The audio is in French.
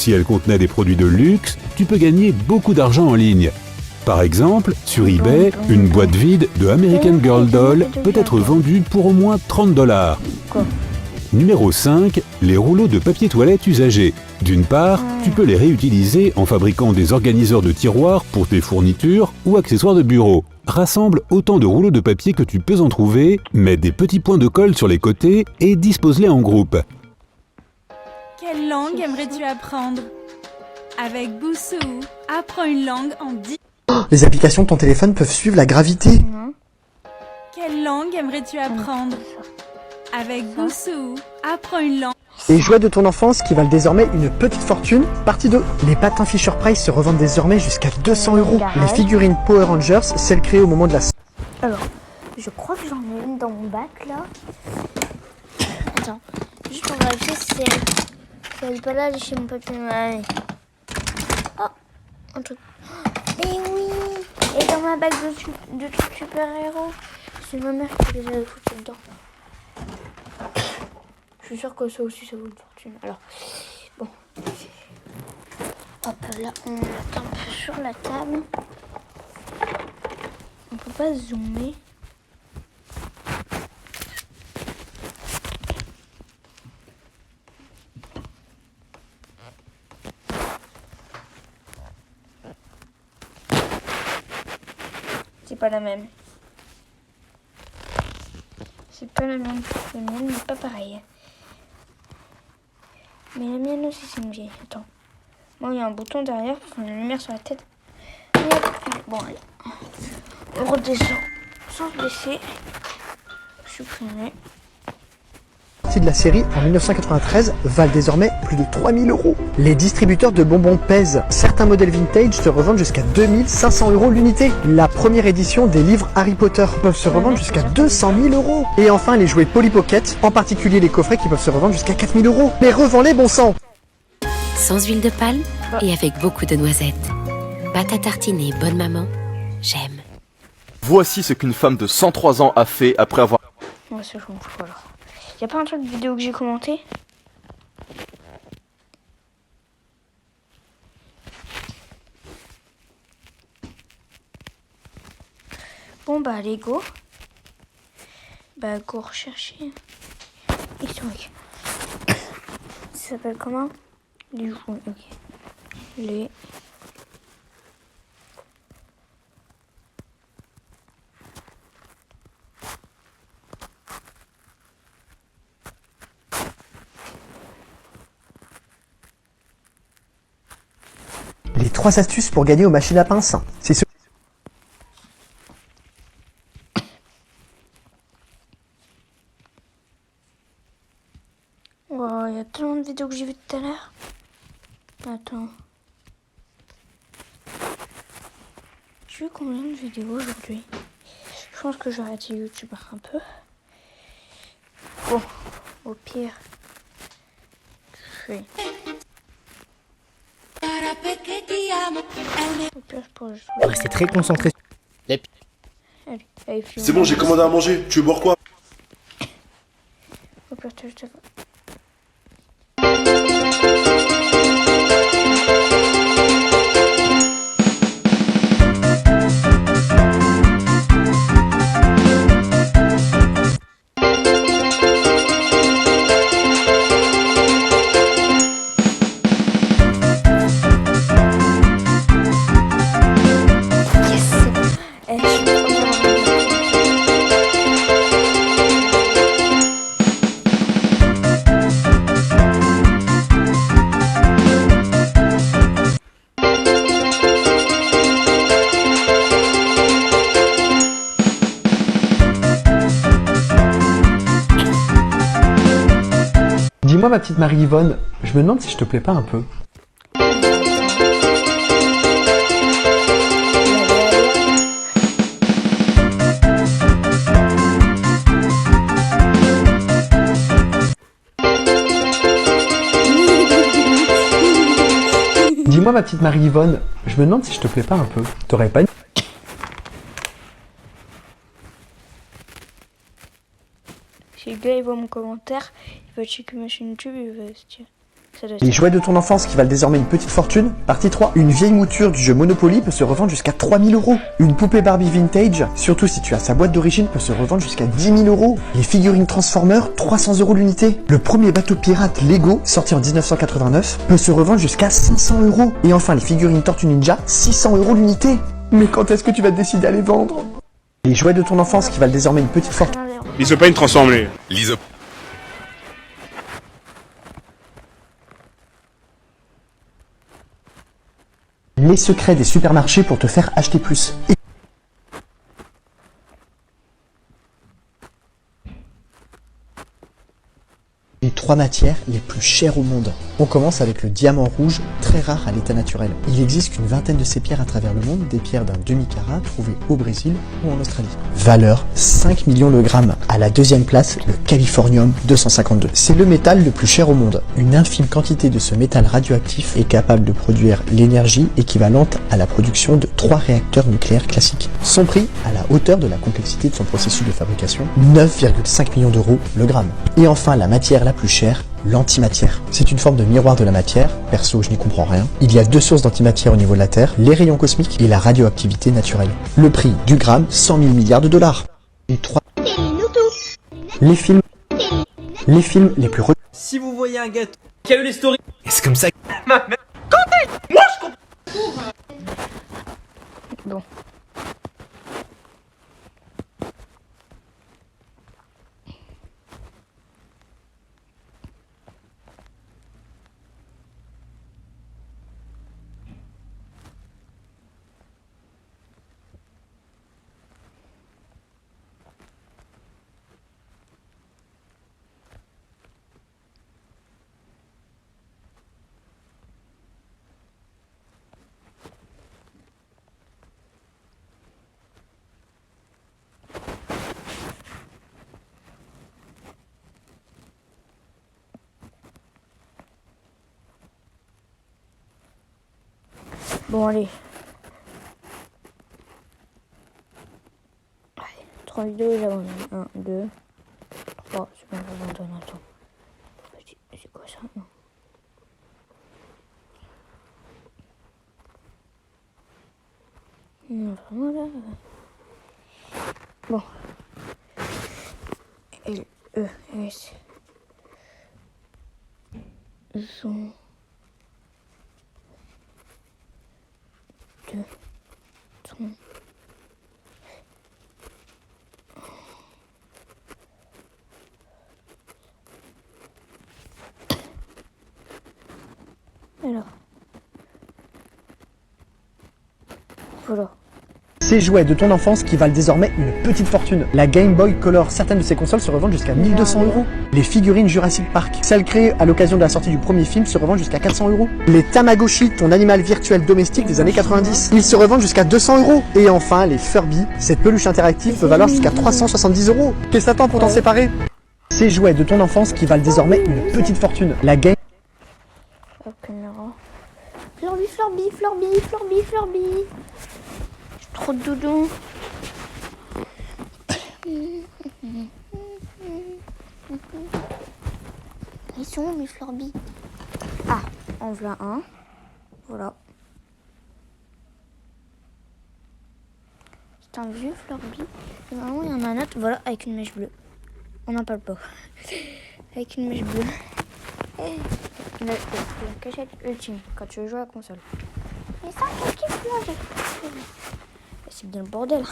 Si elle contenait des produits de luxe, tu peux gagner beaucoup d'argent en ligne. Par exemple, sur eBay, une boîte vide de American Girl Doll peut être vendue pour au moins 30 $. Numéro 5, les rouleaux de papier toilette usagés. D'une part, tu peux les réutiliser en fabriquant des organiseurs de tiroirs pour tes fournitures ou accessoires de bureau. Rassemble autant de rouleaux de papier que tu peux en trouver, mets des petits points de colle sur les côtés et dispose-les en groupe. Quelle langue aimerais-tu apprendre? Avec Boussou, apprends une langue en 10... Les applications de ton téléphone peuvent suivre la gravité. Quelle langue aimerais-tu apprendre? Avec Boussou, apprends une langue... Les jouets de ton enfance qui valent désormais une petite fortune. Partie 2. Les patins Fisher-Price se revendent désormais jusqu'à 200 €. Les figurines Power Rangers, celles créées au moment de la... Alors, je crois que j'en ai une dans mon bac là. Attends, juste pour vérifier si elle n'est pas là, elle est chez mon papier. Ouais. Oh, un truc. Mais oui, et dans ma bac de trucs super-héros. C'est ma mère qui les a foutus dedans. Je suis sûre que ça aussi, ça vaut une fortune. Alors, bon. Hop, là, on met un peu sur la table. On peut pas zoomer. C'est pas la même. C'est pas la même. La mienne n'est pas pareille. Mais la mienne aussi c'est une vieille. Attends. Moi il y a un bouton derrière pour faire la lumière sur la tête. Bon allez. On redescend sans se baisser. Supprimer. De la série en 1993 valent désormais plus de 3000 €. Les distributeurs de bonbons pèsent. Certains modèles vintage se revendent jusqu'à 2500 € l'unité. La première édition des livres Harry Potter peuvent se revendre jusqu'à 200 000 €. Et enfin les jouets Polly Pocket, en particulier les coffrets qui peuvent se revendre jusqu'à 4000 €. Mais revends-les bon sang! Sans huile de palme et avec beaucoup de noisettes. Pâte à tartiner, bonne maman, j'aime. Voici ce qu'une femme de 103 ans a fait après avoir... Ouais, ça je m'en fous alors. Y'a pas un truc de vidéo que j'ai commenté? Bon bah allez go. Bah go rechercher. Historique. Ça s'appelle comment? Les jouets, ok. Les... Les 3 astuces pour gagner aux machines à pince. C'est ce... Wow, il y a tellement de vidéos que j'ai vues tout à l'heure. Attends. J'ai vu combien de vidéos aujourd'hui? Je pense que j'aurais été youtubeur un peu. Bon, au pire, je fais... Au pire, je pourrais juste... Restez très concentré. Allez, allez, C'est bon, j'ai commandé à manger. Tu veux boire quoi? au pire, je te... Dis-moi ma petite Marie-Yvonne, je me demande si je te plais pas un peu. Dis-moi ma petite Marie-Yvonne, je me demande si je te plais pas un peu. T'aurais pas... Si le gars il voit mon commentaire, il va checker ma chaîne YouTube, il va se dire Ça doit être Les ça. jouets de ton enfance qui valent désormais une petite fortune. Partie 3. Une vieille mouture du jeu Monopoly peut se revendre jusqu'à 3000 euros. Une poupée Barbie vintage, surtout si tu as sa boîte d'origine, peut se revendre jusqu'à 10 000 euros. Les figurines Transformers, 300 euros l'unité. Le premier bateau pirate Lego, sorti en 1989, peut se revendre jusqu'à 500 euros. Et enfin les figurines Tortue Ninja, 600 euros l'unité. Mais quand est-ce que tu vas te décider à les vendre? Les jouets de ton enfance qui valent désormais une petite fortune. L'isopane transformé. Les secrets des supermarchés pour te faire acheter plus. Les 3 matières les plus chères au monde. On commence avec le diamant rouge, très rare à l'état naturel. Il existe qu'une vingtaine de ces pierres à travers le monde, des pierres d'un demi-carat trouvées au Brésil ou en Australie. Valeur 5 millions le gramme. À la deuxième place, le californium 252. C'est le métal le plus cher au monde. Une infime quantité de ce métal radioactif est capable de produire l'énergie équivalente à la production de 3 réacteurs nucléaires classiques. Son prix, à la hauteur de la complexité de son processus de fabrication, 9,5 millions d'euros le gramme. Et enfin, la matière la plus chère, l'antimatière. C'est une forme de miroir de la matière. Perso, je n'y comprends rien. Il y a 2 sources d'antimatière au niveau de la Terre, les rayons cosmiques et la radioactivité naturelle. Le prix du gramme, 100 000 milliards de dollars. Et 3. Les films les plus Si vous voyez un gâteau qui a eu les stories, et c'est comme ça que Bon. Bon, allez. 3 vidéos, j'abandonne. 1, 2, 3. C'est bon, j'abandonne. Attends. C'est quoi ça? Non. Non, vraiment là. Bon. L, E, S. Son. 2, 3. Alors. Voilà. Ces jouets de ton enfance qui valent désormais une petite fortune. La Game Boy Color, certaines de ces consoles se revendent jusqu'à 1200 euros. Les figurines Jurassic Park, celles créées à l'occasion de la sortie du premier film, se revendent jusqu'à 400 euros. Les Tamagotchi, ton animal virtuel domestique des années 90, ils se revendent jusqu'à 200 euros. Et enfin, les Furby, cette peluche interactive peut valoir jusqu'à 370 euros. Qu'est-ce que t'attends pour t'en séparer? Ces jouets de ton enfance qui valent désormais une petite fortune. La Game... Hop, caméra. Flurby, Flurby, Flurby, Flurby, Flurby. J'ai trop de doudou. Ils sont où mes Flurby? Ah, en voilà un. Voilà. C'est un vieux Flurby. Et vraiment, il y en a un autre, voilà, avec une mèche bleue. On n'en parle pas. Avec une mèche bleue. Et la cachette ultime, quand tu veux jouer à la console. Mais ça, qu'est-ce qu'il faut? C'est bien le bordel.